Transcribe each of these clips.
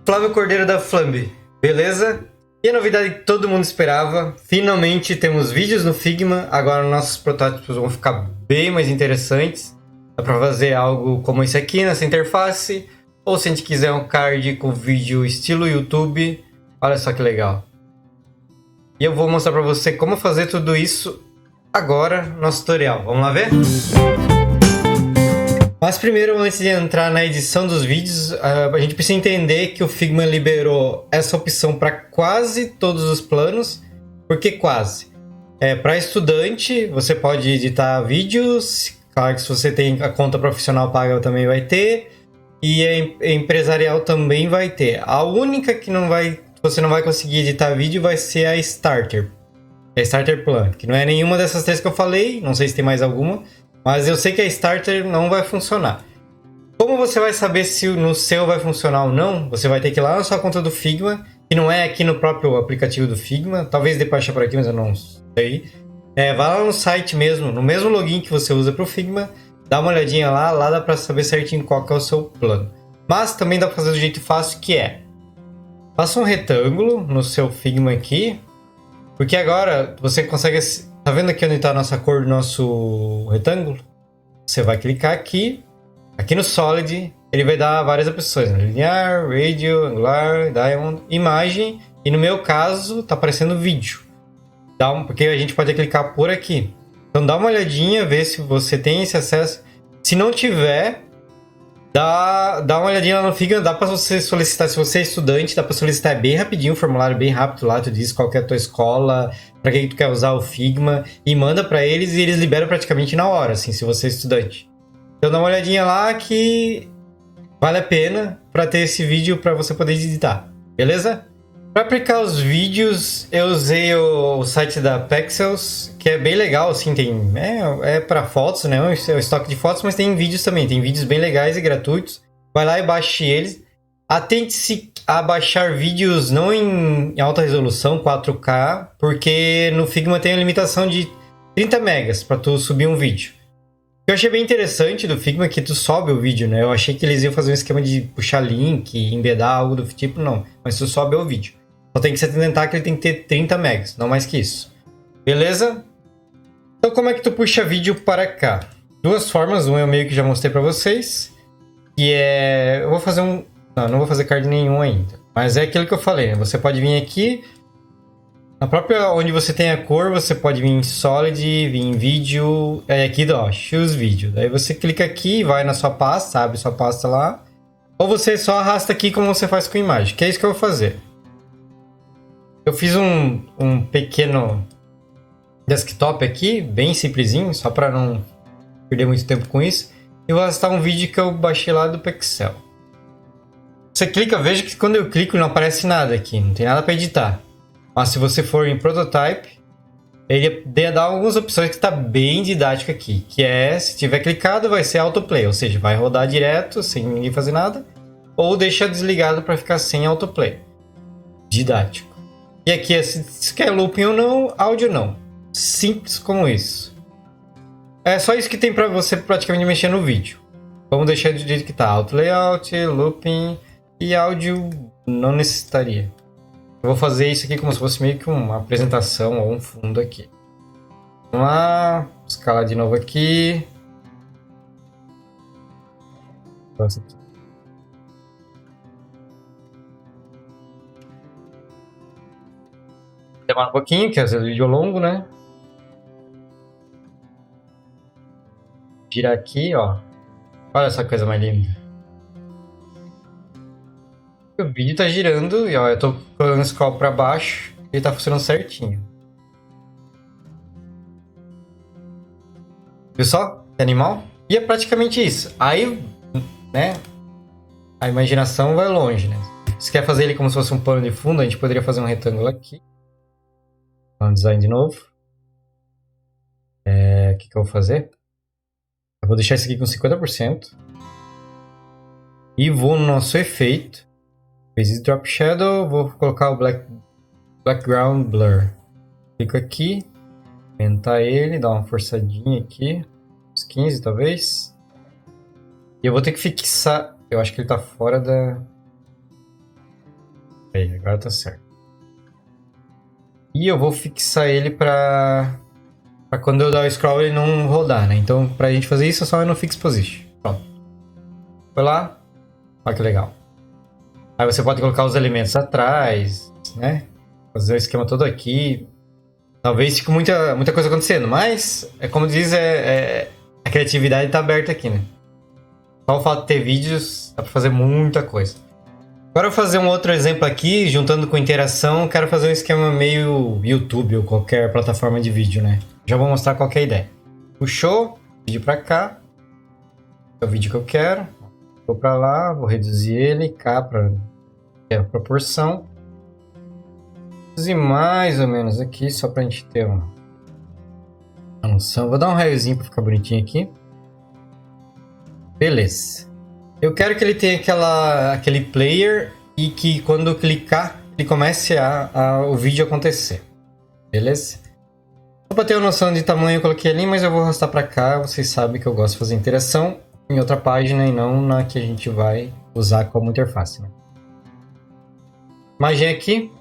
Flávio Cordeiro da Flambe, beleza? E a novidade que todo mundo esperava, finalmente temos vídeos no Figma, agora nossos protótipos vão ficar bem mais interessantes. Dá pra fazer algo como esse aqui nessa interface, ou se a gente quiser um card com vídeo estilo YouTube, olha só que legal. E eu vou mostrar pra você como fazer tudo isso agora no nosso tutorial, vamos lá ver? Mas primeiro, antes de entrar na edição dos vídeos, a gente precisa entender que o Figma liberou essa opção para quase todos os planos. Por que quase? Para estudante, você pode editar vídeos. Claro que se você tem a conta profissional paga também vai ter. E a empresarial também vai ter. A única que você não vai conseguir editar vídeo vai ser a Starter. A Starter Plan, que não é nenhuma dessas três que eu falei. Não sei se tem mais alguma. Mas eu sei que a Starter não vai funcionar. Como você vai saber se no seu vai funcionar ou não? Você vai ter que ir lá na sua conta do Figma, que não é aqui no próprio aplicativo do Figma. Talvez dê para achar por aqui, mas eu não sei. Vai lá no site mesmo, no mesmo login que você usa para o Figma. Dá uma olhadinha lá dá para saber certinho qual que é o seu plano. Mas também dá para fazer do jeito fácil, que é... Faça um retângulo no seu Figma aqui. Porque agora você consegue... Tá vendo aqui onde está a nossa cor do nosso retângulo? Você vai clicar aqui. Aqui no Solid, ele vai dar várias opções. Linear, Radio, Angular, Diamond, Imagem. E no meu caso, tá aparecendo vídeo. Porque a gente pode clicar por aqui. Então dá uma olhadinha, vê se você tem esse acesso. Se não tiver, dá uma olhadinha lá no Figma. Dá para você solicitar, se você é estudante, dá para solicitar bem rapidinho, um formulário bem rápido lá. Tu diz qual que é a tua escola, para que tu quer usar o Figma. E manda para eles e eles liberam praticamente na hora, assim, se você é estudante. Então dá uma olhadinha lá que vale a pena para ter esse vídeo para você poder editar, beleza? Para aplicar os vídeos, eu usei o site da Pexels, que é bem legal, assim, é para fotos, né? É um estoque de fotos, mas tem vídeos também, tem vídeos bem legais e gratuitos. Vai lá e baixe eles. Atente-se a baixar vídeos não em alta resolução, 4K, porque no Figma tem a limitação de 30 megas para tu subir um vídeo. O que eu achei bem interessante do Figma é que tu sobe o vídeo, né? Eu achei que eles iam fazer um esquema de puxar link, embedar algo do tipo, não. Mas tu sobe o vídeo. Só tem que se atentar que ele tem que ter 30 megas, não mais que isso. Beleza? Então como é que tu puxa vídeo para cá? Duas formas, uma eu meio que já mostrei para vocês. Que é... Eu vou fazer um... Não vou fazer card nenhum ainda. Mas é aquilo que eu falei, né? Você pode vir aqui... Na própria onde você tem a cor, você pode vir em Solid, vir em vídeo, aqui ó, Choose Video. Daí você clica aqui, vai na sua pasta, abre sua pasta lá. Ou você só arrasta aqui como você faz com imagem, que é isso que eu vou fazer. Eu fiz um pequeno desktop aqui, bem simplesinho, só para não perder muito tempo com isso. E vou arrastar um vídeo que eu baixei lá do Pexel. Você clica, veja que quando eu clico não aparece nada aqui, não tem nada para editar. Mas se você for em Prototype, ele dá algumas opções que está bem didático aqui. Que é, se tiver clicado, vai ser autoplay. Ou seja, vai rodar direto, sem ninguém fazer nada. Ou deixa desligado para ficar sem autoplay. Didático. E aqui é se quer looping ou não, áudio não. Simples como isso. É só isso que tem para você praticamente mexer no vídeo. Vamos deixar do jeito que está. Auto layout, looping e áudio não necessitaria. Eu vou fazer isso aqui como se fosse meio que uma apresentação ou um fundo aqui. Vamos lá, escalar de novo aqui. Demora um pouquinho, que é o vídeo longo, né? Girar aqui, ó. Olha essa coisa mais linda. O vídeo tá girando e ó, eu tô colocando o scroll pra baixo e ele tá funcionando certinho. Viu só? Que animal? E é praticamente isso. Aí, né? A imaginação vai longe, né? Se quer fazer ele como se fosse um pano de fundo, a gente poderia fazer um retângulo aqui. Vamos design de novo. O que eu vou fazer? Eu vou deixar isso aqui com 50%. E vou no nosso efeito. Fiz Drop Shadow, vou colocar o Background Blur. Clico aqui, aumentar ele, dar uma forçadinha aqui, uns 15 talvez. E eu vou ter que fixar, eu acho que ele tá fora da... Aí, agora tá certo. E eu vou fixar ele pra quando eu dar o scroll ele não rodar, né? Então, pra gente fazer isso, é só ir no Fix Position. Pronto. Foi lá. Olha que legal. Aí você pode colocar os elementos atrás, né? Fazer o esquema todo aqui. Talvez fique muita coisa acontecendo, mas, como diz, a criatividade tá aberta aqui, né? Só o fato de ter vídeos, dá pra fazer muita coisa. Agora eu vou fazer um outro exemplo aqui, juntando com interação. Quero fazer um esquema meio YouTube ou qualquer plataforma de vídeo, né? Já vou mostrar qual que é a ideia. Puxou, vídeo pra cá. É o vídeo que eu quero. Vou pra lá, vou reduzir ele, cá pra ter a proporção. Reduzir mais ou menos aqui, só pra gente ter uma noção. Vou dar um raiozinho pra ficar bonitinho aqui. Beleza. Eu quero que ele tenha aquele player e que quando eu clicar, ele comece o vídeo acontecer. Beleza? Só para ter uma noção de tamanho eu coloquei ali, mas eu vou arrastar para cá. Vocês sabem que eu gosto de fazer interação em outra página e não na que a gente vai usar como interface. Né? Imagem aqui.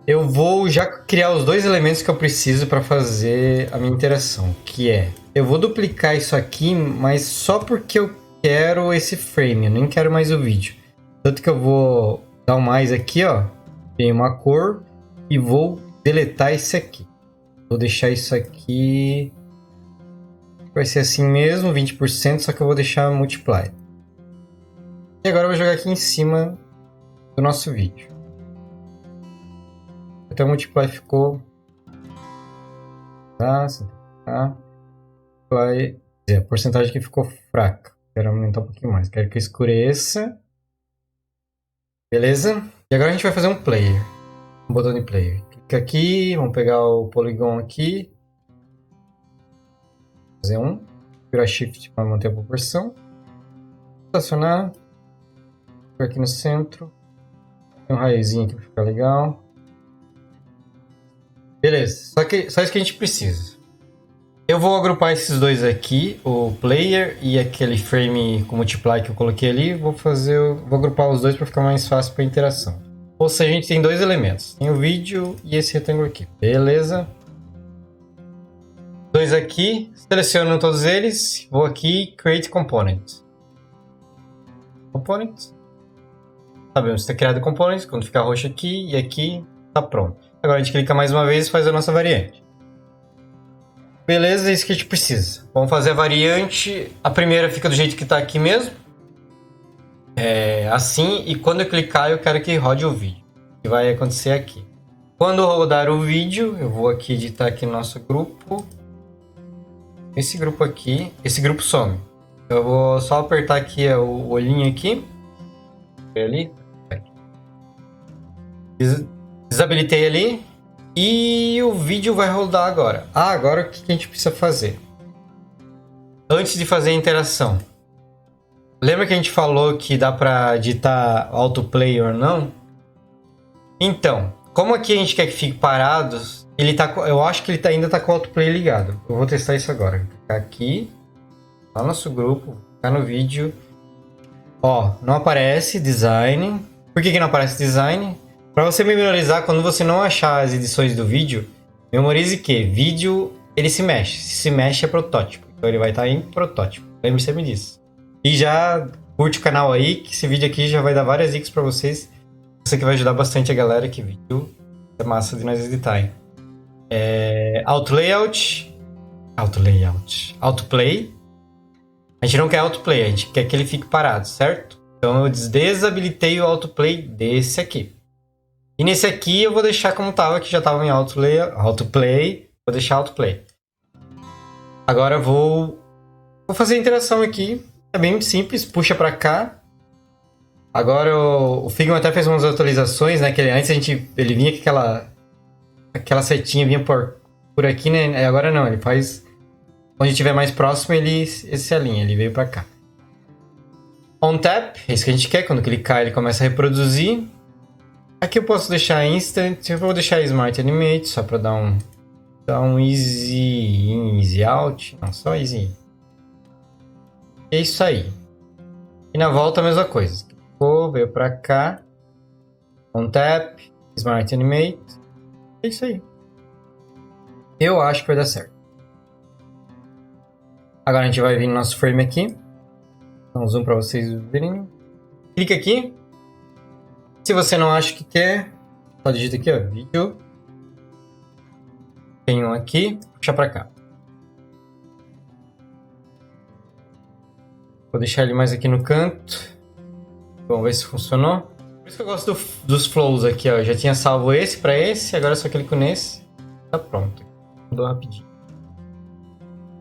Eu vou já criar os dois elementos que eu preciso para fazer a minha interação. Que é, eu vou duplicar isso aqui, mas só porque eu quero esse frame, eu nem quero mais o vídeo. Tanto que eu vou dar um mais aqui, ó. Tem uma cor e vou deletar esse aqui. Vou deixar isso aqui. Vai ser assim mesmo, 20%, só que eu vou deixar multiply. E agora eu vou jogar aqui em cima do nosso vídeo. Até o multiply ficou. Tá. A porcentagem aqui ficou fraca. Quero aumentar um pouquinho mais. Quero que escureça. Beleza? E agora a gente vai fazer um player. Um botão de player. Clica aqui. Vamos pegar o polygon aqui. Fazer um. Virar shift para manter a proporção. Estacionar. Ficar aqui no centro. Tem um raiozinho aqui para ficar legal. Beleza. Só isso que a gente precisa. Eu vou agrupar esses dois aqui, o player e aquele frame com multiply que eu coloquei ali. Vou agrupar os dois para ficar mais fácil para interação. Ou seja, a gente tem dois elementos. Tem o vídeo e esse retângulo aqui. Beleza. Dois aqui. Seleciono todos eles. Vou aqui, Create Component. Component. Sabemos que está criado component. Quando ficar roxo aqui e aqui, está pronto. Agora a gente clica mais uma vez e faz a nossa variante. Beleza, é isso que a gente precisa. Vamos fazer a variante. A primeira fica do jeito que está aqui mesmo. Assim, e quando eu clicar, eu quero que rode o vídeo. O que vai acontecer aqui. Quando rodar o vídeo, eu vou aqui editar aqui no nosso grupo. Esse grupo aqui, esse grupo some. Eu vou só apertar aqui o olhinho aqui. Ali. Desabilitei ali. E o vídeo vai rodar agora. Agora o que a gente precisa fazer? Antes de fazer a interação. Lembra que a gente falou que dá para editar autoplay ou não? Então, como aqui a gente quer que fique parado, eu acho que ele ainda está com o autoplay ligado. Eu vou testar isso agora. Vou clicar aqui, lá no nosso grupo, ficar no vídeo. Ó, não aparece design. Por que não aparece design? Para você memorizar, quando você não achar as edições do vídeo, memorize que vídeo, ele se mexe. Se mexe é protótipo. Então ele vai estar em protótipo. Lembre sempre disso. E já curte o canal aí, que esse vídeo aqui já vai dar várias dicas para vocês. Isso aqui vai ajudar bastante a galera, que vídeo é massa de nós editar. Auto Layout. Autoplay. A gente não quer autoplay, a gente quer que ele fique parado, certo? Então eu desabilitei o autoplay desse aqui. E nesse aqui eu vou deixar como estava, que já estava em autoplay. Vou deixar autoplay. Agora eu vou fazer a interação aqui. É bem simples, puxa para cá. Agora o Figma até fez umas atualizações, né? Que antes ele vinha com aquela setinha vinha por aqui, né? Agora não, ele faz... Onde estiver mais próximo, ele se alinha, ele veio para cá. On tap, é isso que a gente quer. Quando clicar, ele começa a reproduzir. Aqui eu posso deixar Instant, eu vou deixar Smart Animate, só para dar um Easy In, Easy Out. Não, só Easy In. É isso aí. E na volta a mesma coisa. Veio para cá. On Tap, Smart Animate. É isso aí. Eu acho que vai dar certo. Agora a gente vai vir no nosso frame aqui. Dá um zoom para vocês verem. Clica aqui. Se você não acha que quer, só digita aqui, ó, vídeo. Tem um aqui, puxa para cá. Vou deixar ele mais aqui no canto. Vamos ver se funcionou. Por isso que eu gosto dos flows aqui, ó. Eu já tinha salvo esse para esse, agora eu só clico nesse. Tá pronto. Mudou rapidinho.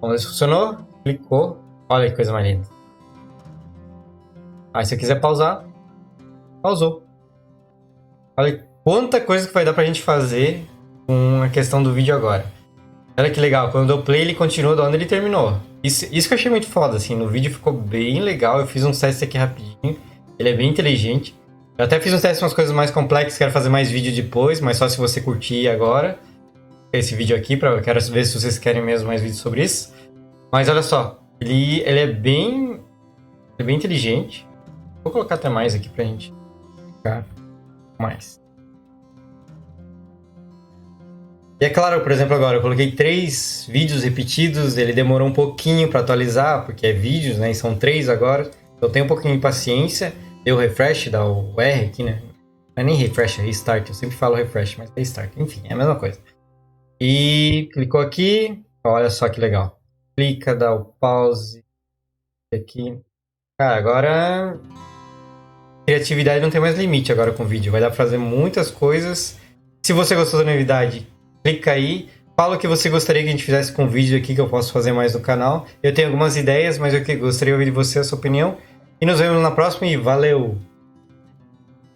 Vamos ver se funcionou. Clicou. Olha que coisa mais linda. Aí se você quiser pausar, pausou. Olha quanta coisa que vai dar pra gente fazer com a questão do vídeo agora. Olha que legal, quando eu dou play ele continua de onde ele terminou. Isso que eu achei muito foda, assim, no vídeo ficou bem legal. Eu fiz uns testes aqui rapidinho, ele é bem inteligente. Eu até fiz uns testes com umas coisas mais complexas, quero fazer mais vídeo depois, mas só se você curtir agora esse vídeo aqui, eu quero ver se vocês querem mesmo mais vídeos sobre isso. Mas olha só, ele é bem inteligente. Vou colocar até mais aqui pra gente ficar mais. E é claro, por exemplo, agora eu coloquei 3 vídeos repetidos, ele demorou um pouquinho para atualizar, porque é vídeos, né? E são 3 agora. Eu tenho um pouquinho de paciência. Deu refresh, dá o R aqui, né? Não é nem refresh, é restart. Eu sempre falo refresh, mas é restart. Enfim, é a mesma coisa. E clicou aqui. Olha só que legal. Clica, dá o pause. Aqui. Cara, agora... criatividade não tem mais limite agora com o vídeo. Vai dar pra fazer muitas coisas. Se você gostou da novidade, clica aí. Fala o que você gostaria que a gente fizesse com o vídeo aqui, que eu posso fazer mais no canal. Eu tenho algumas ideias, mas eu gostaria de ouvir de você a sua opinião. E nos vemos na próxima e valeu!